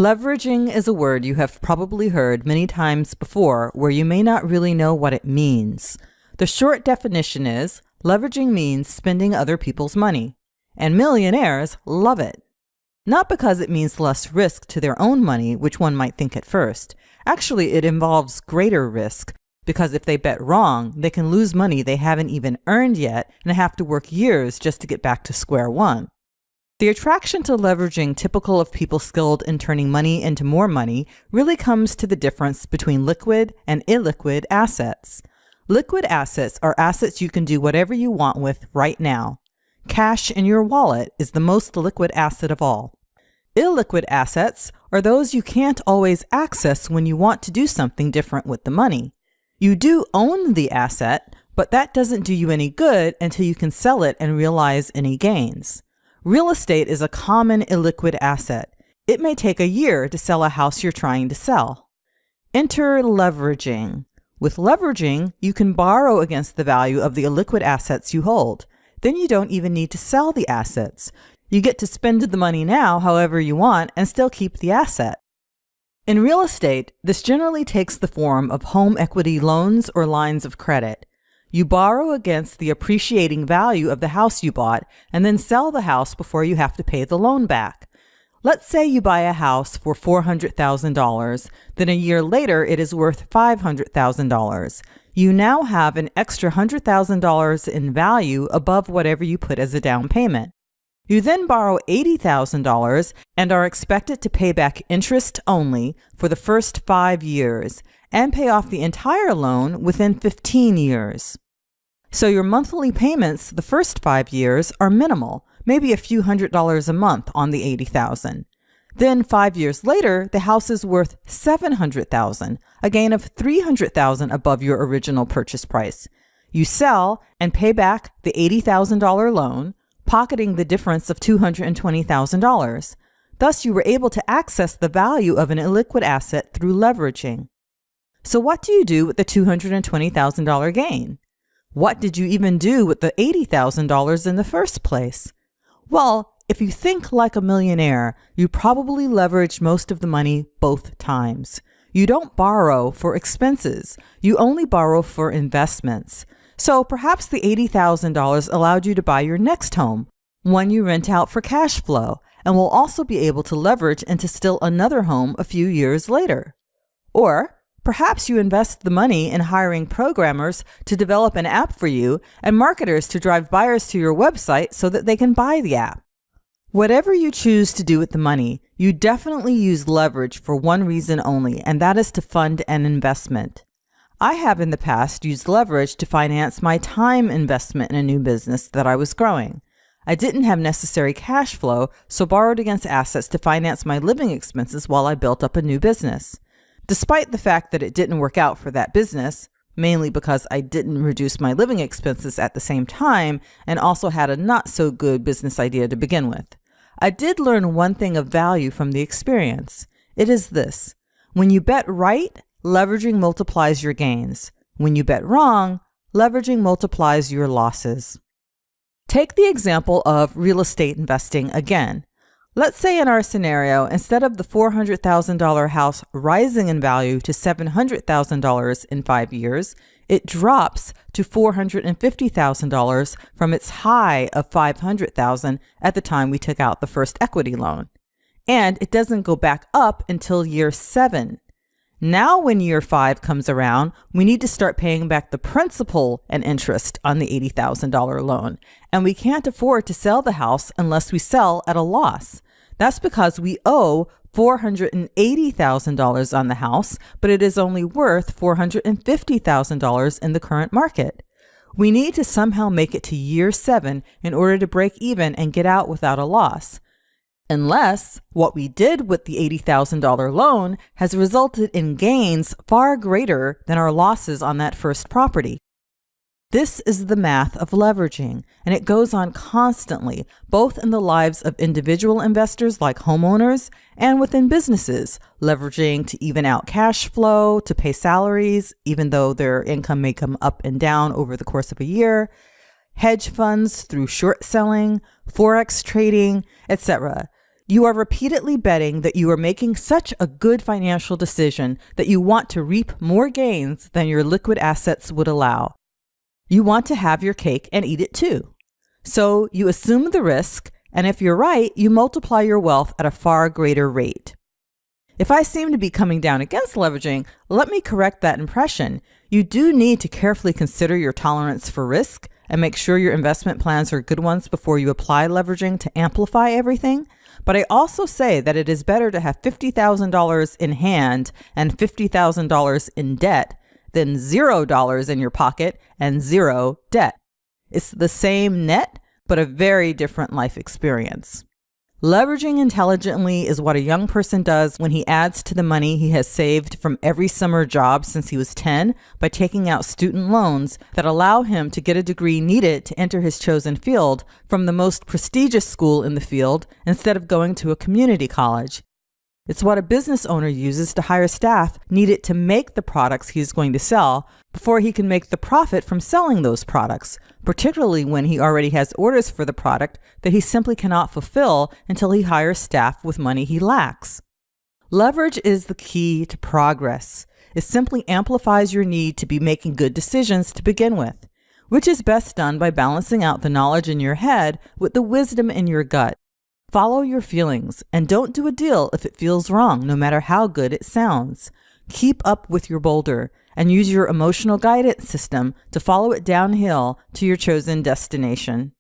Leveraging is a word you have probably heard many times before where you may not really know what it means. The short definition is, leveraging means spending other people's money, and millionaires love it. Not because it means less risk to their own money, which one might think at first. Actually, it involves greater risk, because if they bet wrong, they can lose money they haven't even earned yet and have to work years just to get back to square one. The attraction to leveraging, typical of people skilled in turning money into more money, really comes to the difference between liquid and illiquid assets. Liquid assets are assets you can do whatever you want with right now. Cash in your wallet is the most liquid asset of all. Illiquid assets are those you can't always access when you want to do something different with the money. You do own the asset, but that doesn't do you any good until you can sell it and realize any gains. Real estate is a common illiquid asset. It may take a year to sell a house you're trying to sell. Enter leveraging. With leveraging, you can borrow against the value of the illiquid assets you hold. Then you don't even need to sell the assets. You get to spend the money now however you want and still keep the asset. In real estate, this generally takes the form of home equity loans or lines of credit. You borrow against the appreciating value of the house you bought and then sell the house before you have to pay the loan back. Let's say you buy a house for $400,000, then a year later it is worth $500,000. You now have an extra $100,000 in value above whatever you put as a down payment. You then borrow $80,000 and are expected to pay back interest only for the first 5 years and pay off the entire loan within 15 years. So your monthly payments the first 5 years are minimal, maybe a few $100s a month on the $80,000. Then 5 years later, the house is worth $700,000, a gain of $300,000 above your original purchase price. You sell and pay back the $80,000 loan, pocketing the difference of $220,000. Thus, you were able to access the value of an illiquid asset through leveraging. So what do you do with the $220,000 gain? What did you even do with the $80,000 in the first place? Well, if you think like a millionaire, you probably leveraged most of the money both times. You don't borrow for expenses. You only borrow for investments. So perhaps the $80,000 allowed you to buy your next home, one you rent out for cash flow, and will also be able to leverage into still another home a few years later. Or perhaps you invest the money in hiring programmers to develop an app for you and marketers to drive buyers to your website so that they can buy the app. Whatever you choose to do with the money, you definitely use leverage for one reason only, and that is to fund an investment. I have in the past used leverage to finance my time investment in a new business that I was growing. I didn't have necessary cash flow, so borrowed against assets to finance my living expenses while I built up a new business. Despite the fact that it didn't work out for that business, mainly because I didn't reduce my living expenses at the same time and also had a not so good business idea to begin with, I did learn one thing of value from the experience. It is this: when you bet right, leveraging multiplies your gains. When you bet wrong, leveraging multiplies your losses. Take the example of real estate investing again. Let's say in our scenario, instead of the $400,000 house rising in value to $700,000 in 5 years, it drops to $450,000 from its high of $500,000 at the time we took out the first equity loan. And it doesn't go back up until year 7. Now when year 5 comes around, we need to start paying back the principal and interest on the $80,000 loan. And we can't afford to sell the house unless we sell at a loss. That's because we owe $480,000 on the house, but it is only worth $450,000 in the current market. We need to somehow make it to year 7 in order to break even and get out without a loss. Unless what we did with the $80,000 loan has resulted in gains far greater than our losses on that first property. This is the math of leveraging, and it goes on constantly, both in the lives of individual investors like homeowners and within businesses, leveraging to even out cash flow, to pay salaries, even though their income may come up and down over the course of a year, hedge funds through short selling, forex trading, etc. You are repeatedly betting that you are making such a good financial decision that you want to reap more gains than your liquid assets would allow. You want to have your cake and eat it too. So you assume the risk, and if you're right, you multiply your wealth at a far greater rate. If I seem to be coming down against leveraging, let me correct that impression. You do need to carefully consider your tolerance for risk and make sure your investment plans are good ones before you apply leveraging to amplify everything. But I also say that it is better to have $50,000 in hand and $50,000 in debt than $0 in your pocket and zero debt. It's the same net, but a very different life experience. Leveraging intelligently is what a young person does when he adds to the money he has saved from every summer job since he was 10 by taking out student loans that allow him to get a degree needed to enter his chosen field from the most prestigious school in the field instead of going to a community college. It's what a business owner uses to hire staff needed to make the products he's going to sell before he can make the profit from selling those products, particularly when he already has orders for the product that he simply cannot fulfill until he hires staff with money he lacks. Leverage is the key to progress. It simply amplifies your need to be making good decisions to begin with, which is best done by balancing out the knowledge in your head with the wisdom in your gut. Follow your feelings and don't do a deal if it feels wrong, no matter how good it sounds. Keep up with your boulder and use your emotional guidance system to follow it downhill to your chosen destination.